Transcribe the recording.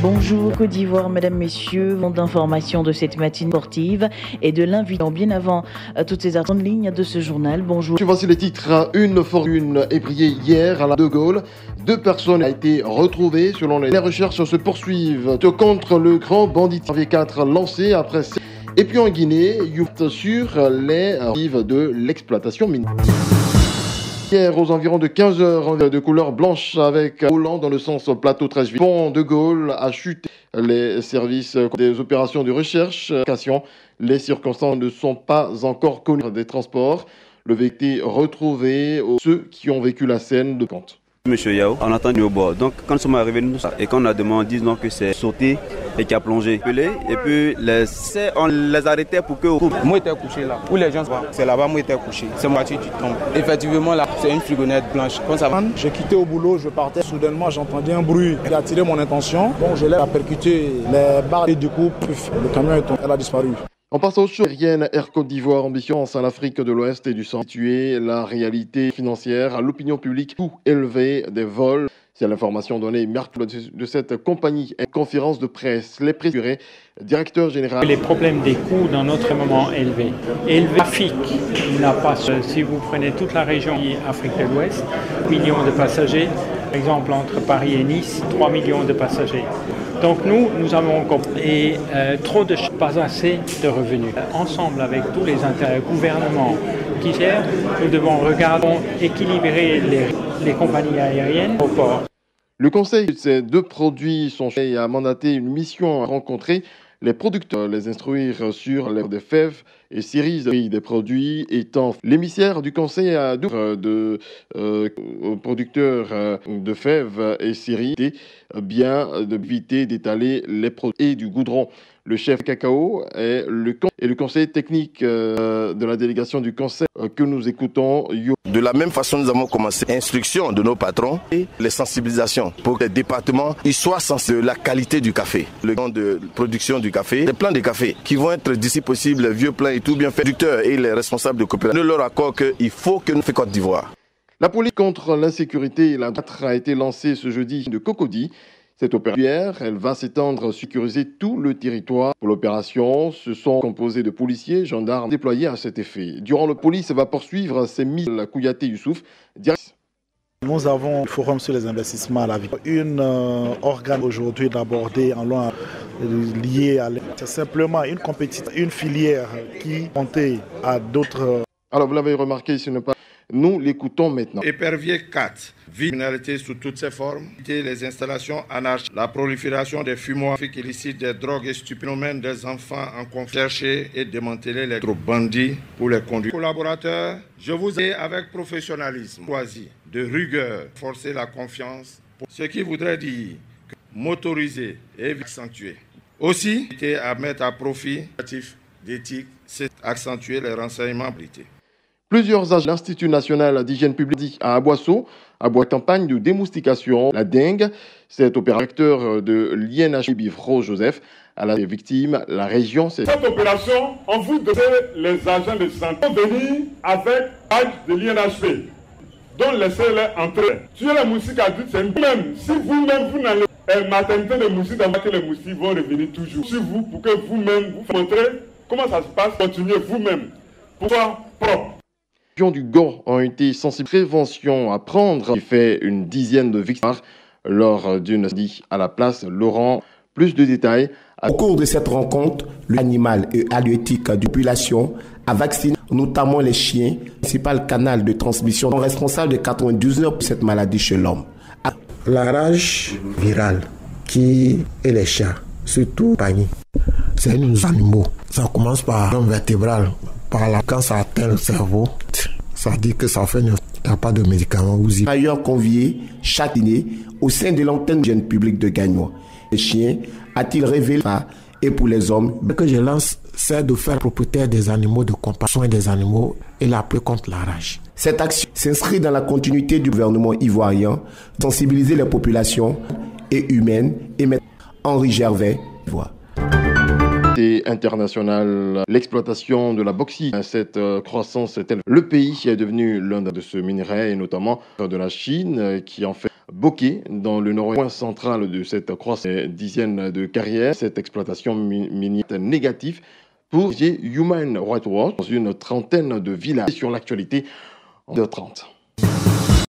Bonjour Côte d'Ivoire, mesdames, messieurs, monde d'information de cette matinée sportive et de l'invitant bien avant toutes ces articles en ligne de ce journal. Bonjour. Voici les titres. Une fortune est brillée hier à la De Gaulle. 2 personnes ont été retrouvées selon les recherches se poursuivent contre le grand banditisme V4 lancé après. Et puis en Guinée, youth sur les rives de l'exploitation minière. Hier, aux environs de 15 heures, de couleur blanche avec volant dans le sens plateau 13 pont de Gaulle a chuté. Les services des opérations de recherche, les circonstances ne sont pas encore connues des transports. Le véhicule retrouvé, ceux qui ont vécu la scène de compte. Monsieur Yao, on a entendu au bord. Donc, quand nous sommes arrivés, et quand on a demandé, disons que c'est sauté et qui a plongé. Et puis, on les arrêtait pour que. Moi, j'étais couché là. Où les gens sont, c'est là-bas, moi, j'étais couché. C'est moi qui tombe. Effectivement, là, c'est une fourgonnette blanche. Quand ça va. Je quittais au boulot, je partais. Soudainement, j'entendais un bruit qui a attiré mon attention. Donc, je l'ai percuté les barres et du coup, le camion est tombé. Elle a disparu. En passant aux choses aériennes, Air Côte d'Ivoire, ambition en Afrique de l'Ouest et du Centre, situer la réalité financière à l'opinion publique, coût élevé des vols. C'est l'information donnée mercredi de cette compagnie. Une conférence de presse, les préférés, directeur général. Les problèmes des coûts dans notre moment élevés. Et le trafic n'a pas, si vous prenez toute la région Afrique de l'Ouest, millions de passagers. Par exemple, entre Paris et Nice, 3 millions de passagers. Donc nous avons encore trop de pas assez de revenus. Ensemble avec tous les gouvernements qui gèrent, nous devons regarder équilibrer les compagnies aériennes au port. Le conseil de ces 2 produits sont et a mandaté une mission à rencontrer les producteurs, les instruire sur les des fèves et séries des produits étant l'émissaire du conseil à de producteurs de fèves et séries bien d'éviter d'étaler les produits et du goudron. Le chef cacao et le conseil technique de la délégation du conseil que nous écoutons. De la même façon, nous avons commencé l'instruction de nos patrons et les sensibilisations pour que les départements ils soient sensibles de la qualité du café. Le plan de production du café, les plans de café qui vont être d'ici possible, vieux plans et tout bien fait. Les producteurs et les responsables de coopérative ne leur accordent qu'il faut que nous fassions Côte d'Ivoire. La police contre l'insécurité et la droite a été lancée ce jeudi de Cocody. Cette opération, elle va s'étendre, sécuriser tout le territoire. Pour l'opération, ce sont composés de policiers, gendarmes déployés à cet effet. Durant la police va poursuivre ces mises à Kouyaté Youssouf. Nous avons le forum sur les investissements à la vie. Une organe aujourd'hui d'aborder en loin lié à c'est simplement une compétition, une filière qui comptait à d'autres. Alors vous l'avez remarqué, ce n'est pas. Nous l'écoutons maintenant. Épervier 4. Criminalité sous toutes ses formes, les installations anarchiques, la prolifération des fumoirs illicites, des drogues et stupénomènes des enfants en conflit, chercher et démanteler les groupes bandits pour les conduire. Collaborateurs, je vous ai avec professionnalisme choisi, de rigueur, forcer la confiance, ce qui voudrait dire que motoriser et accentuer. Aussi, à mettre à profit d'éthique, c'est accentuer les renseignements brités. Plusieurs agents de l'Institut national d'hygiène publique à Aboisseau aboient campagne de démoustication. La dengue, cet opérateur de l'INH Bivro Joseph à la victime, la région. Cette opération, on vous donne les agents de santé venir avec badge de l'INHP. Donc laissez-les entrer. Tuer la moustique adulte, c'est même. Si vous-même, vous n'allez pas maternité de moustique, d'abord que les moustiques vont revenir toujours. Sur vous, pour que vous-même, vous montrez comment ça se passe, continuez vous-même. Pour être propre. Les du Gand ont été sensibles. Prévention à prendre. Il fait une dizaine de victimes lors d'une à la place Laurent. Plus de détails. Au cours de cette rencontre, l'animal et halieutique de population a vacciné notamment les chiens, principal canal de transmission responsable de 99% de cette maladie chez l'homme. La rage virale qui est les chats, surtout panier, c'est nos animaux. Ça commence par un vertébral. Par là, quand ça atteint le cerveau, ça dit que ça fait il n'y a pas de médicaments. Ailleurs convié chaque année au sein de l'antenne jeune publique de Gagnois. Les chiens a-t-il révélé et pour les hommes? Ce que je lance, c'est de faire propriétaire des animaux, de compassion des animaux et la paix contre la rage. Cette action s'inscrit dans la continuité du gouvernement ivoirien, sensibiliser les populations et humaines et mettre Henri Gervais, voix. International, l'exploitation de la bauxite, cette croissance est telle. Le pays est devenu l'un de ce minerai et notamment de la Chine qui en fait Bokeh, dans le nord-ouest central de cette croissance dizaine de carrières. Cette exploitation minière est négative pour Human Rights Watch dans une trentaine de villages. Sur l'actualité en 2h30.